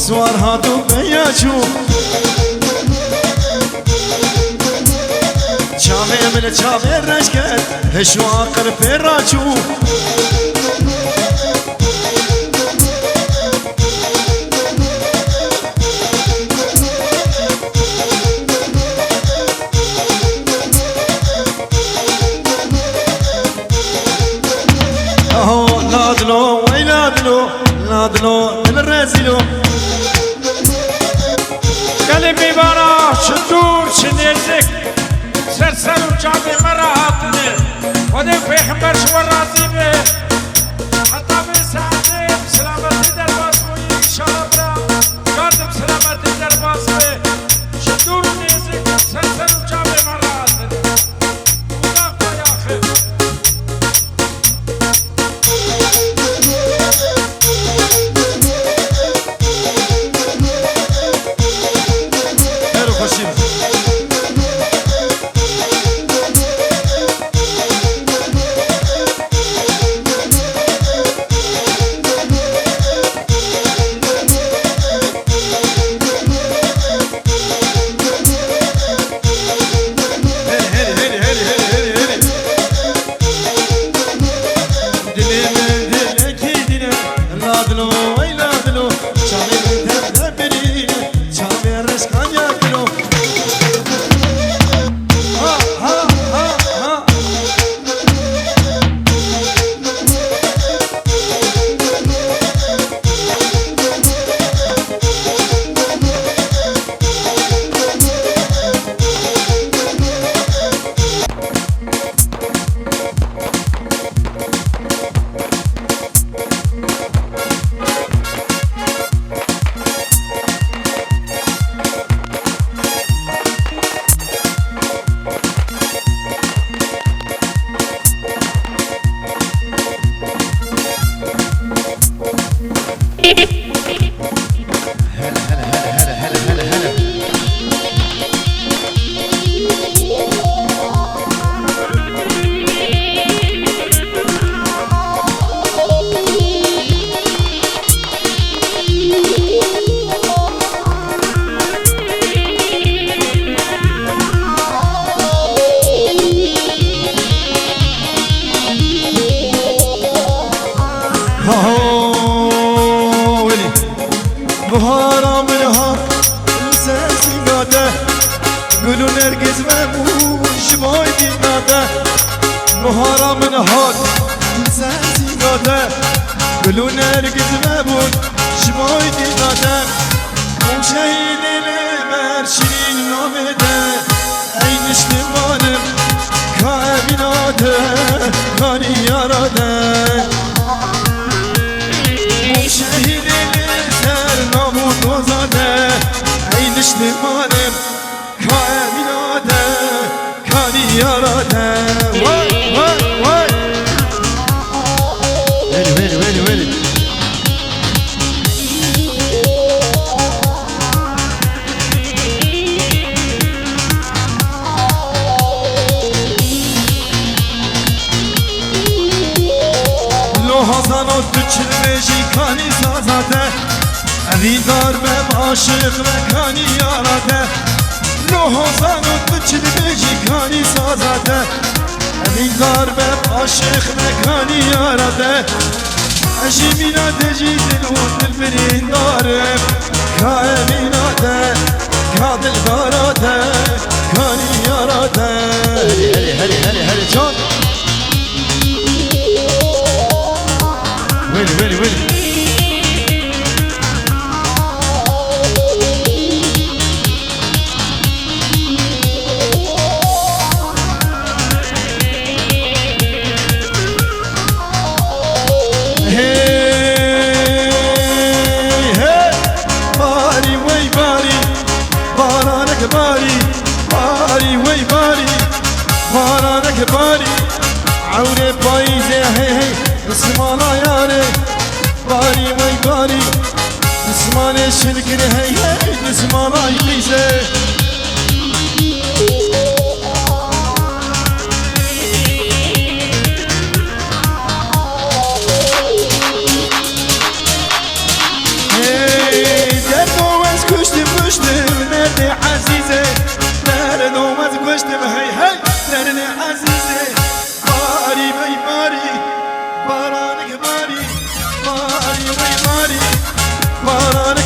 سوار هاتو بیاچو چاوه من چاوه رشکت هشو آقر پیراچو نادلو وي نادلو نادلو الرازلو قلبي برا شدور شنيزك سرسر وجابي مرا هاتني ودي پیغمبر شو راضي به حتى بساعدي بسلامتي درباس بوي ان شاء الله قردم سلامتي درباس به شدور نيزك سرسر وجابي مرا هاتني ودا يا اخي بهارا منها سنسي قاده قولوا نرقز مبوش بايدي ناده بهارا منها سنسي قاده قولوا نرقز مبوش بايدي ناده وشهيد المرشين نامده عين اشتمانم كابيناده كاني ياراده وشهيد نامون وزاده عين اشتمانم كاميناده كاني ياراده وای وای وای ویلی لوحازانو تو چلوشی کانی سازاده ریدار به عاشق مکانی یاراده لوحازانو تو چلوشی کانی سازاده ریدار به عاشق مکانی یاراده عجیمینا دجی دلون دل برین دارم کائمینا ده کادل داراده کانی یاراده هلی جان ویلی باري عوني بايزة هي اسمانا ياري باري وي باري اسماني شنكر هي اسمانا يليزة هي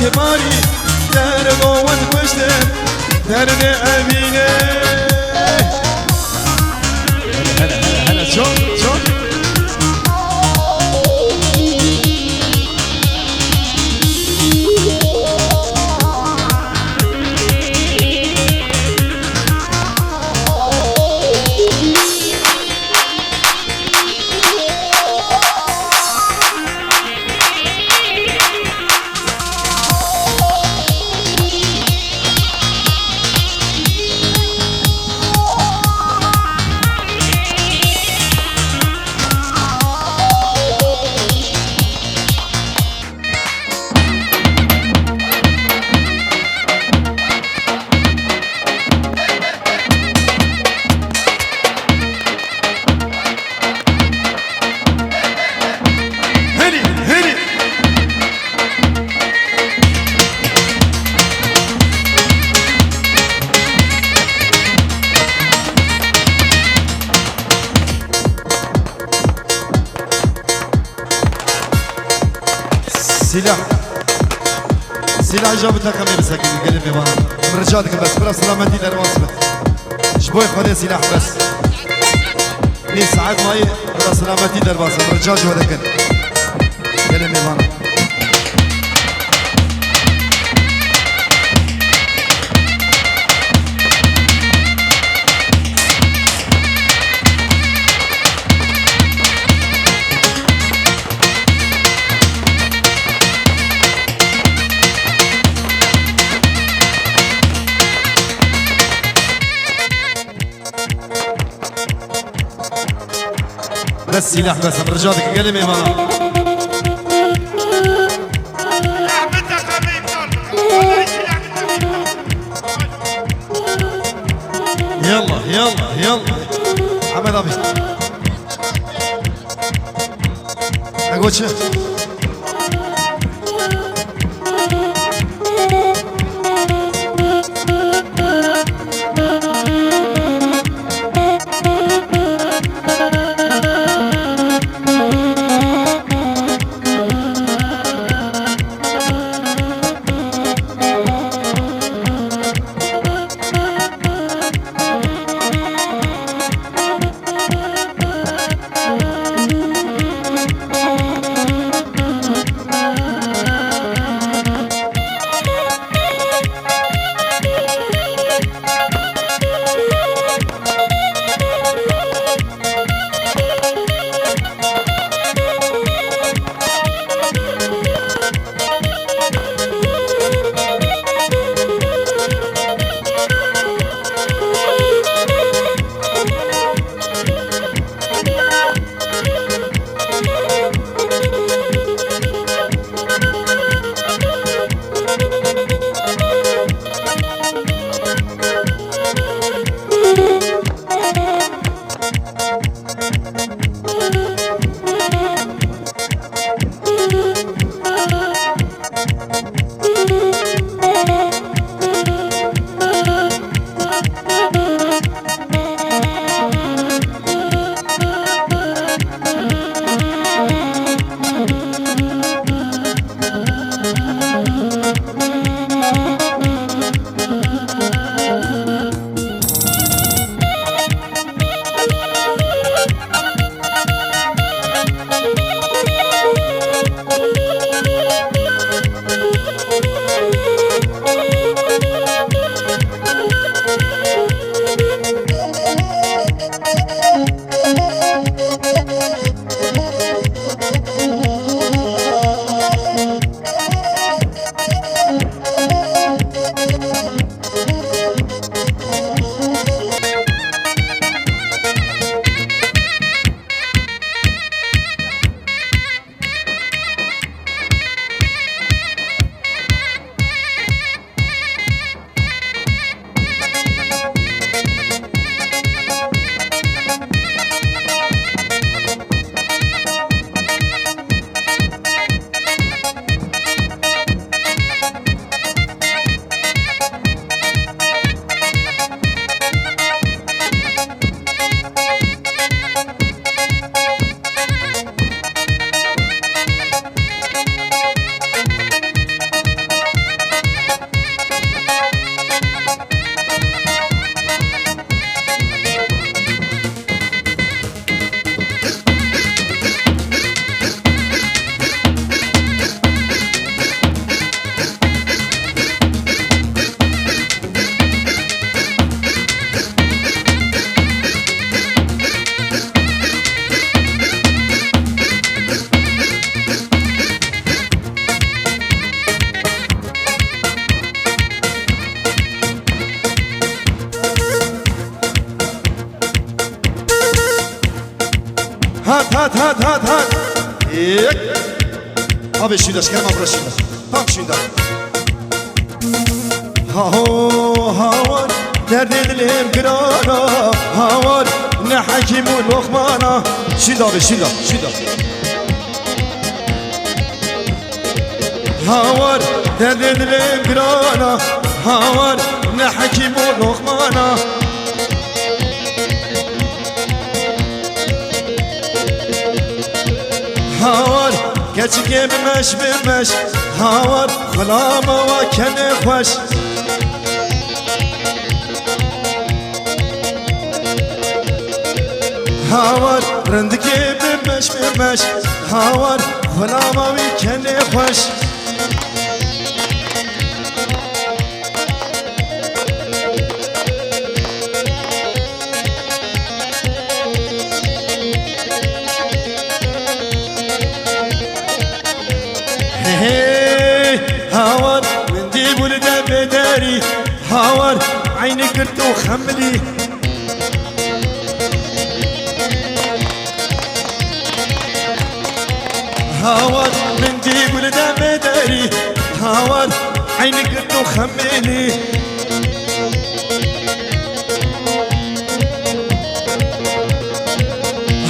كباري درد والمشتر درد أمينة هلا هلا هلا شوف شوف سلاح سلاح جابتها كمان مساكين القلب يا مان رجالك بس بلا سلامتي للواصلة شبوي خذي سلاح بس لي ساعات ماي بلا سلامتي للواصلة رجال جو هذا قلب يا مان بس سلاح بس رجالك قلم يا مان يلا يلا يلا عمد ابي اقول شو یک abi şuydaş gelme abra şuydaş tam şuydaş havar derdi dilim kırana havar ne hakimun lokmana şuyda abi şuyda havar derdi dilim kırana havar ne hakimun lokmana havar keçike bilmeş havar kulama ve kene hoş havar rındike bilmeş havar kulama ve kene hoş هاور من دي ولد بداري هاور عيني قرت وخملي هاور من دي ولد بداري هاور عيني قرت وخملي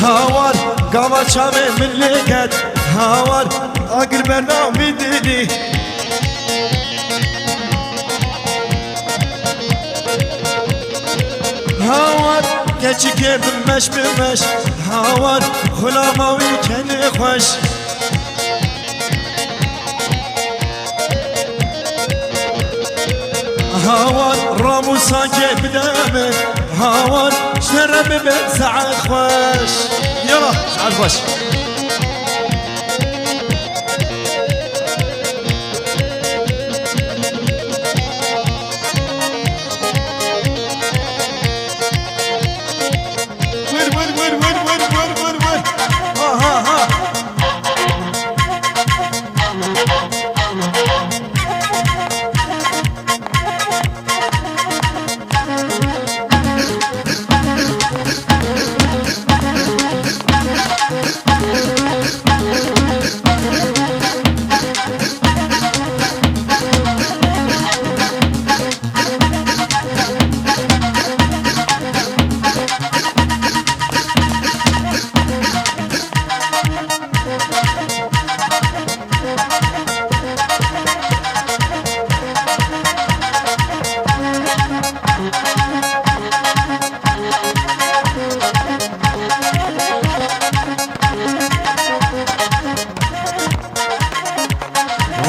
هاور قامت شامل من لقت هاور اقر برنامي ديني هاور keçike bilmeş havar hulamavi kene hoş havar ramu sanki bideme havar şeremi ben saat hoş yala saat hoş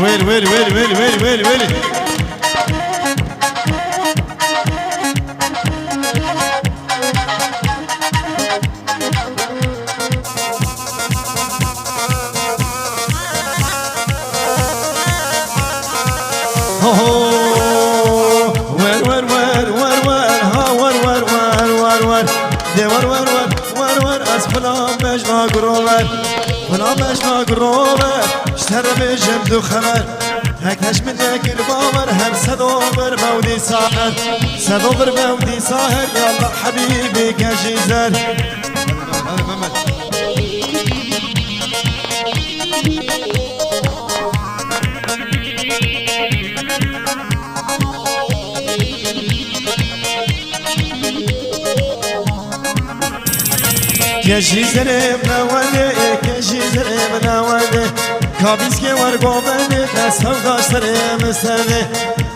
ويلي فلا مجنا قروبر اشتر بجمد وخمر هكنش من ذاك البامر هم صدوبر مودي ساهر صدوبر مودي ساهر يلا حبيبي كجيزر كجيزر مناولي كجيزر مناولي كابيسكي ورقوبني تسوداش سري مسني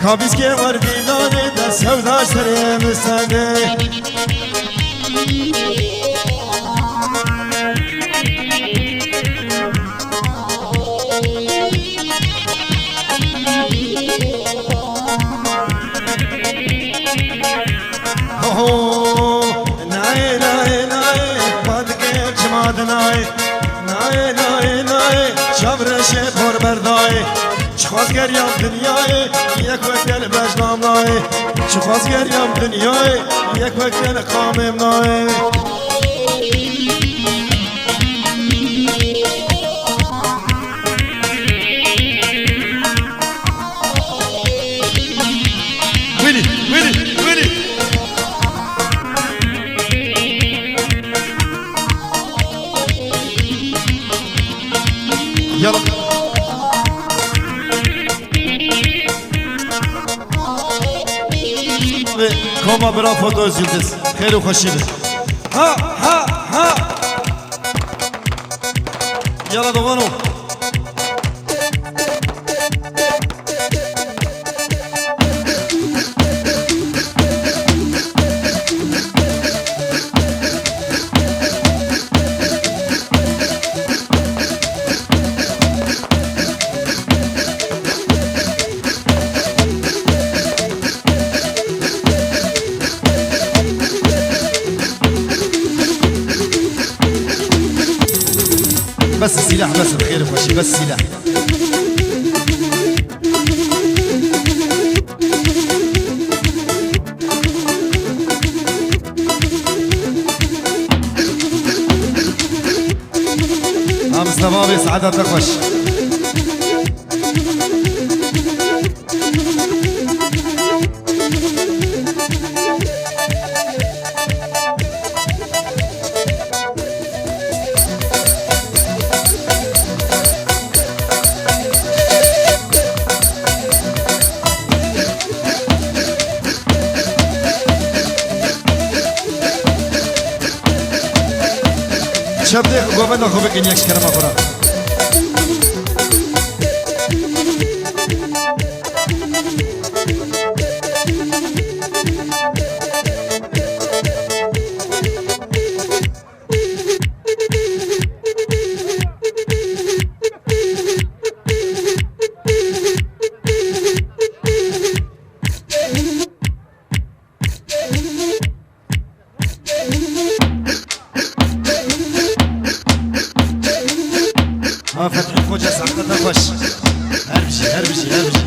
كابيسكي ورقيلاني تسوداش سري مسني ناي ناي ناي بادك جماد ناي ناي ناي ناي شبرش پر بردای چخواست گریم دنیای یک وقت دل بجنام نای چخواست گریم دنیای یک وقت دل قامم نای يلا كوما برافو دوز يلدز خير وخشي بس ها ها ها يلا دوانو بس السلاح بس الخير وخشي بس السلاح مصطفى بيسعدها تخش شبدك وقبلنا خوبك إني أشكر ما فرا فتحي خوجة سعادة تخش هربشي هربشي هربشي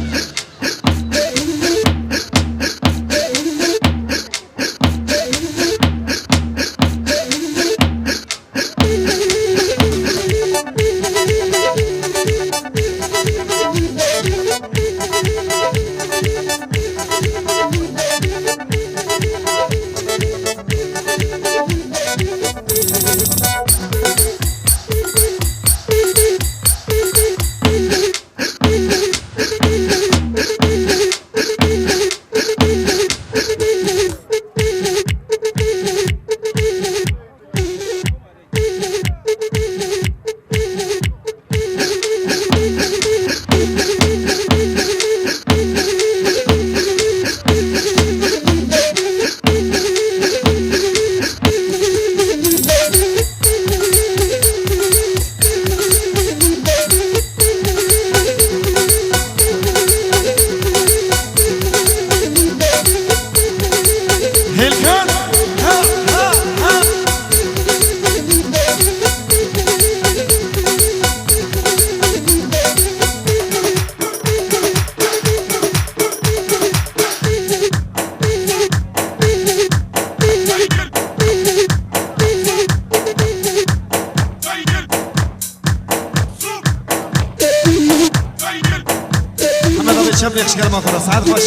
شبلي اشكال ما خلاص عاد خش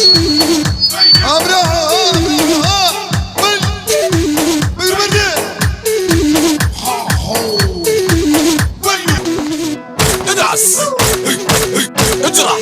ادعس اجرح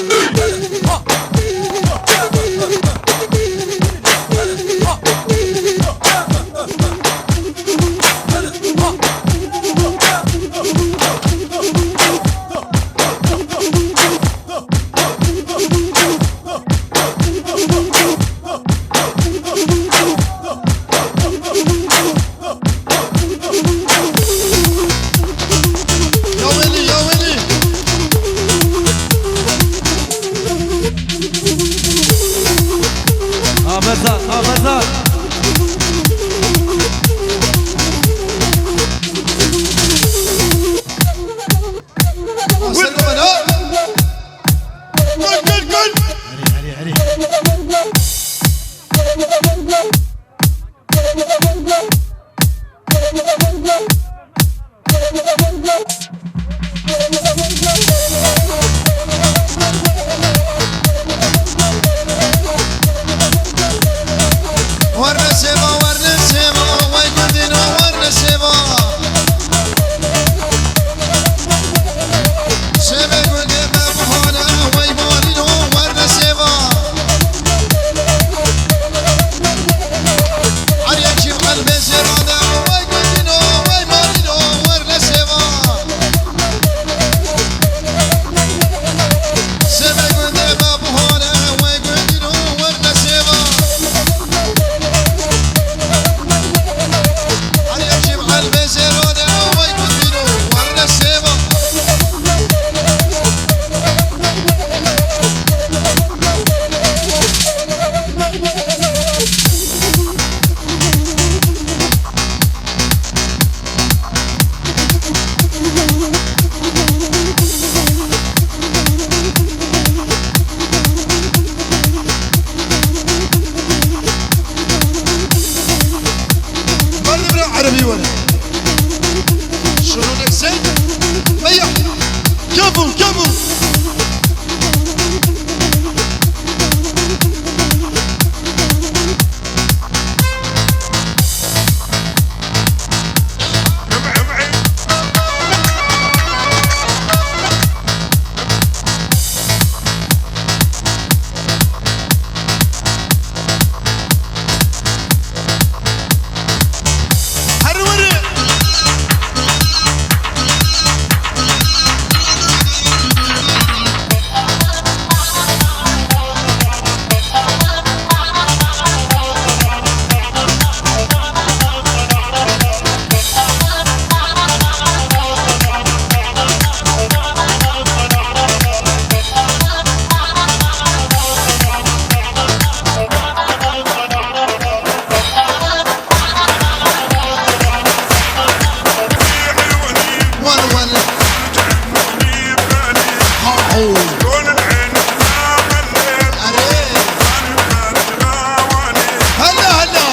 حي كون العين تنام الليل وانا فارق غواني هلا هلا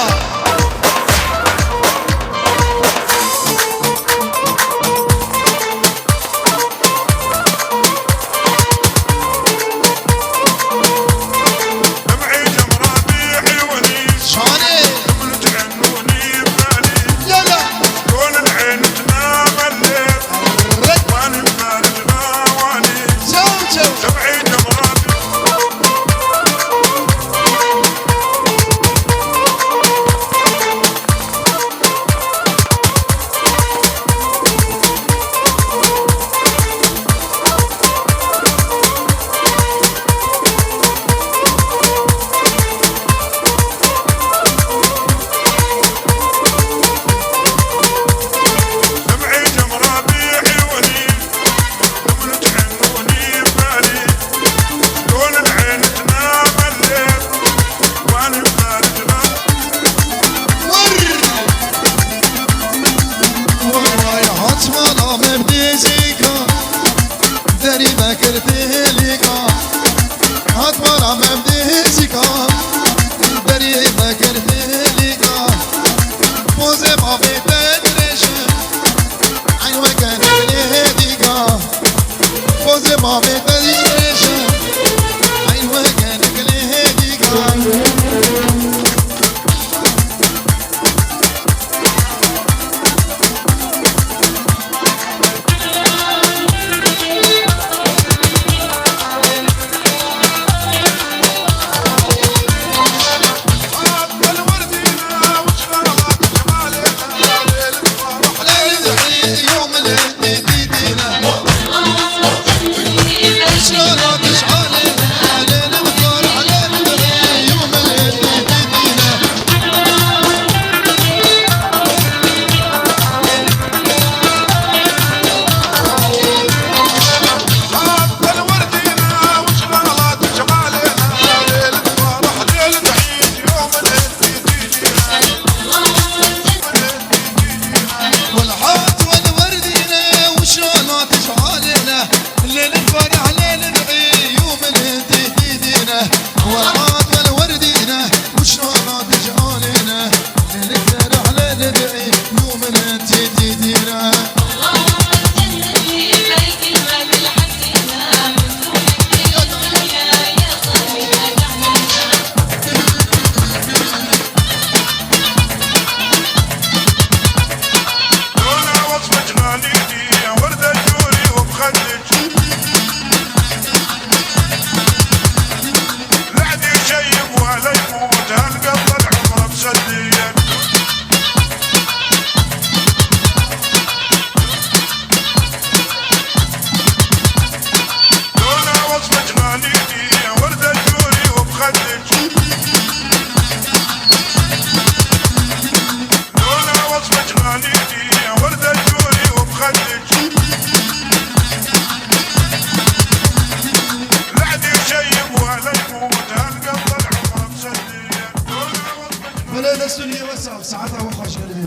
دمعي جمرة بيحيوني شاني من تعنوني ببالي لا لا كون العين تنام الليل وانا فارق غواني شو شو دمعي جمرة دمعي جمرة بيحيوني من تعنوني ببالي كون العين تنام الليل وانا فارق غواني والله يا حتما ما بديزيكا داري ما كرتي ليكا حتما ما بديزيكا